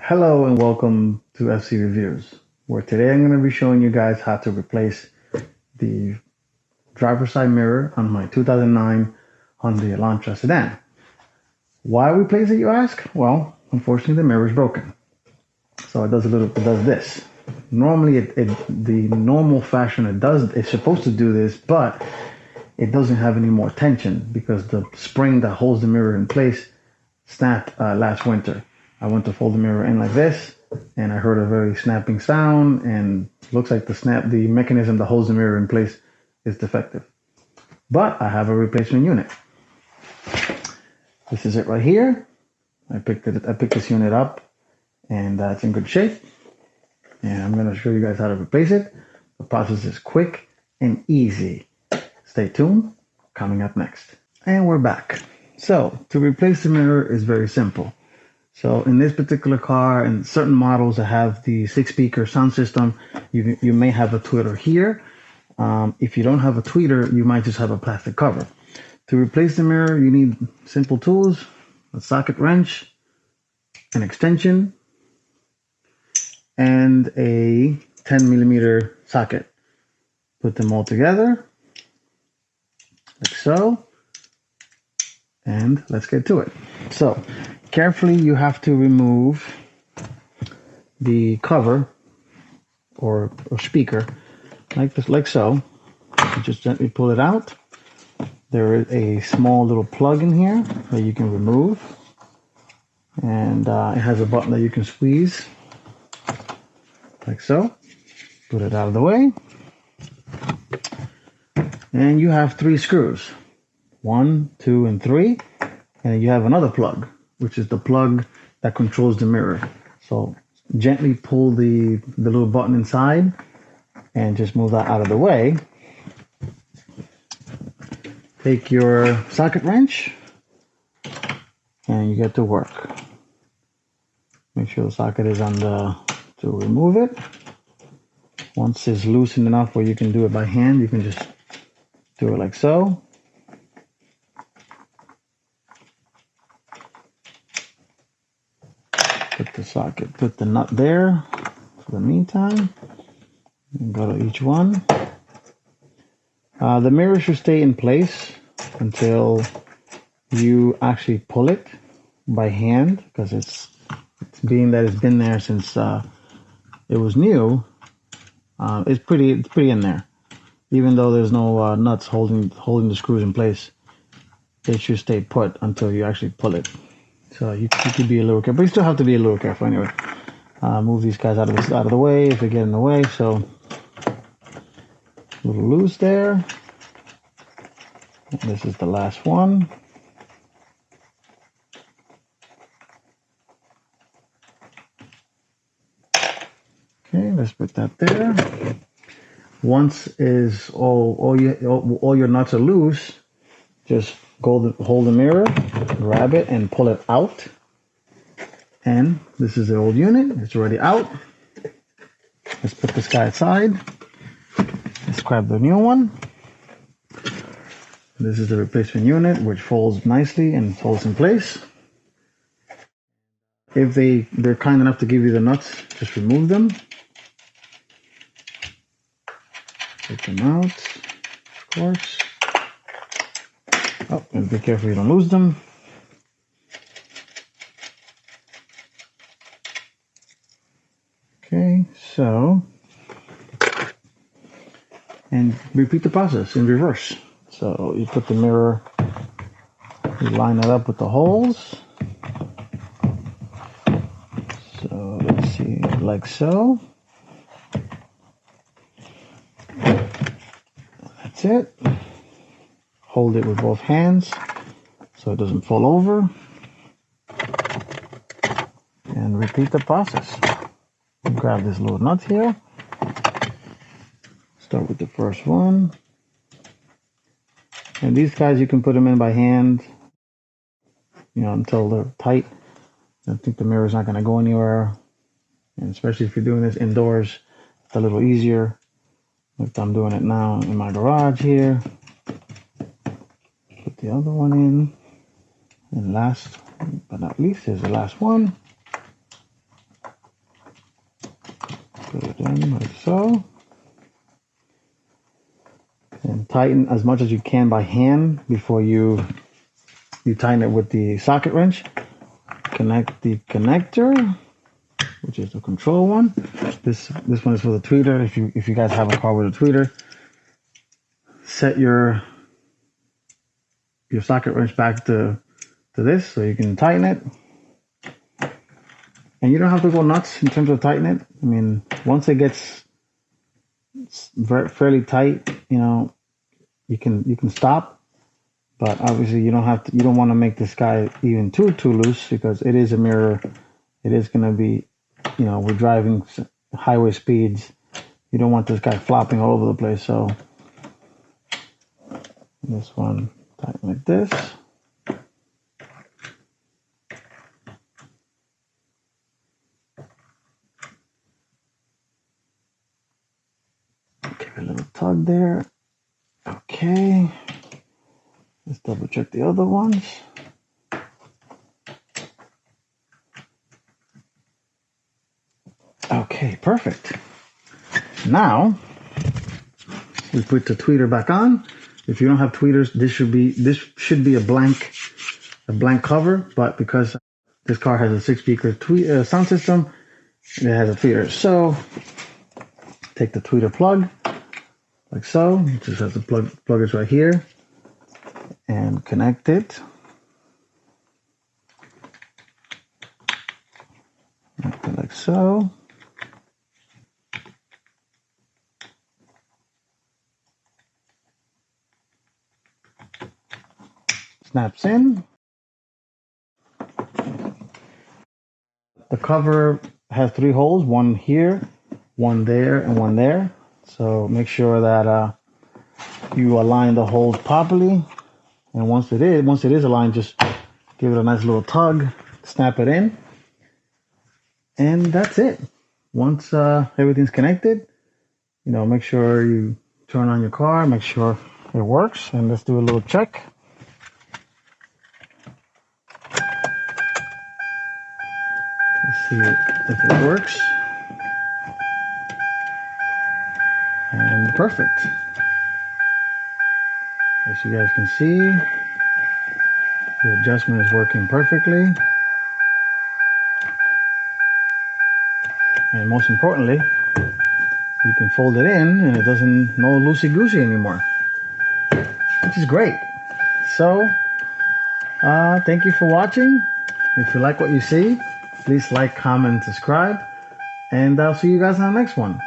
Hello and welcome to FC Reviews, where today I'm going to be showing you guys how to replace the driver's side mirror on my 2009 Hyundai Elantra sedan. Why replace it, you ask? Well, unfortunately the mirror is broken. So it does this. Normally the normal fashion it's supposed to do this, but it doesn't have any more tension because the spring that holds the mirror in place snapped last winter. I went to fold the mirror in like this, and I heard a very snapping sound, and looks like the mechanism that holds the mirror in place is defective. But I have a replacement unit. This is it right here. I picked this unit up, and it's in good shape. And I'm going to show you guys how to replace it. The process is quick and easy. Stay tuned. Coming up next. And we're back. So to replace the mirror is very simple. So in this particular car and certain models that have the 6-speaker sound system, you may have a tweeter here. If you don't have a tweeter, you might just have a plastic cover. To replace the mirror, you need simple tools, a socket wrench, an extension, and a 10mm socket. Put them all together, like so, and let's get to it. So carefully, you have to remove the cover or speaker like this, like so. You just gently pull it out. There is a small little plug in here that you can remove, and it has a button that you can squeeze like so. Put it out of the way, and you have 3 screws, 1, 2, and 3, and you have another plug, which is the plug that controls the mirror. So gently pull the little button inside and just move that out of the way. Take your socket wrench and you get to work. Make sure the socket is on to remove it. Once it's loosened enough where you can do it by hand, you can just do it like so. Put the nut there for the meantime, and go to each one. The mirror should stay in place until you actually pull it by hand, because it's being that it's been there since it was new. It's pretty in there. Even though there's no nuts holding the screws in place, it should stay put until you actually pull it. So you could be a little careful, but you still have to be a little careful anyway. Move these guys out of the way if they get in the way. So a little loose there. And this is the last one. Okay, let's put that there. Once is all your nuts are loose, just hold the mirror, grab it, and pull it out. And this is the old unit. It's already out. Let's put this guy aside. Let's grab the new one. This is the replacement unit, which folds nicely and holds in place. If they're kind enough to give you the nuts, just remove them. Take them out, of course. Oh, and be careful you don't lose them. Okay, so, and repeat the process in reverse. So you put the mirror, you line it up with the holes. So let's see, like so. That's it. Hold it with both hands so it doesn't fall over. And repeat the process. Grab this little nut here. Start with the first one. And these guys, you can put them in by hand, until they're tight. I think the mirror's not going to go anywhere. And especially if you're doing this indoors, it's a little easier. Like I'm doing it now in my garage here. Put the other one in. And last but not least is the last one. Put it in like so. And tighten as much as you can by hand before you tighten it with the socket wrench. Connect the connector, which is the control one. This one is for the tweeter. If you guys have a car with a tweeter, set your socket wrench back to this so you can tighten it. And you don't have to go nuts in terms of tightening it. I mean, once it gets fairly tight, you can stop. But obviously you don't want to make this guy even too loose, because it is a mirror. It is going to be, we're driving highway speeds. You don't want this guy flopping all over the place. So this one, tighten like this. Give it a little tug there. Okay. Let's double check the other ones. Okay, perfect. Now we put the tweeter back on. If you don't have tweeters, this should be a blank cover, but because this car has a 6-speaker sound system, it has a tweeter. So take the tweeter plug like so. It just has the plug is right here, and connect it. Like so. Snaps in. The cover has 3 holes, one here, one there, and one there. So make sure that you align the holes properly. And once it is aligned, just give it a nice little tug, snap it in, and that's it. Once everything's connected, make sure you turn on your car, make sure it works, and let's do a little check. Let's see if it works. And perfect. As you guys can see, the adjustment is working perfectly. And most importantly, you can fold it in and it doesn't no loosey-goosey anymore, which is great. So, thank you for watching. If you like what you see, please like, comment, and subscribe. And I'll see you guys on the next one.